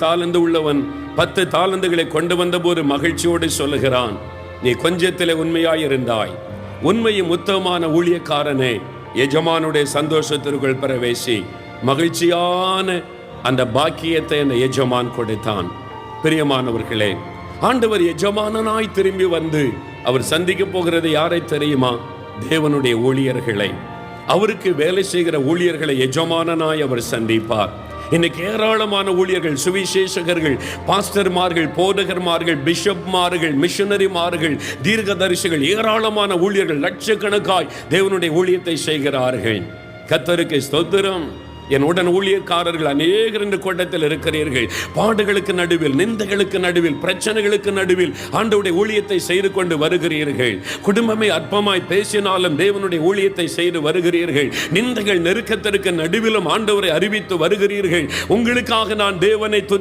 தாலந்து உள்ளவன் 10 தாலந்துகளை கொண்டு வந்தபோது மகிழ்ச்சியோடு சொல்லுகிறான், நீ கொஞ்சத்திலே உண்மையாயிருந்தாய், உண்மையும் உத்தமமான ஊழியக்காரனே, எஜமானுடைய சந்தோஷத்திற்குள் பிரவேசி. மகிழ்ச்சியான அந்த பாக்கியத்தை அந்த எஜமான் கொடுத்தான். பிரியமானவர்களே, ஆண்டவர் எஜமானனாய் திரும்பி வந்து அவர் சந்திக்க போகிறது யாரை தெரியுமா? தேவனுடைய ஊழியர்களை, அவருக்கு வேலை செய்கிற ஊழியர்களை எஜமானனாய் அவர் சந்திப்பார். இன்னைக்கு ஏராளமான ஊழியர்கள், சுவிசேஷகர்கள், பாஸ்டர்மார்கள், போதகர்மார்கள், பிஷப்மார்கள், மிஷனரிமார்கள், தீர்க்கதரிசிகள், ஏராளமான ஊழியர்கள் லட்சக்கணக்காய் தேவனுடைய ஊழியத்தை செய்கிறார்கள். கர்த்தருக்கு ஸ்தோத்திரம். என் உடன் ஊழியக்காரர்கள் அநேகர் இந்த கூட்டத்தில் இருக்கிறீர்கள். பாடுகளுக்கு நடுவில், நிந்தைகளுக்கு நடுவில், பிரச்சனைகளுக்கு நடுவில் ஆண்டவருடைய ஊழியத்தை செய்து கொண்டு வருகிறீர்கள். குடும்பமே அற்பமாய் பேசினாலும் தேவனுடைய ஊழியத்தை செய்து வருகிறீர்கள். நிந்தைகள், நெருக்கத்திற்கு நடுவிலும் ஆண்டவரை அறிவித்து வருகிறீர்கள். உங்களுக்காக நான் தேவனை துதி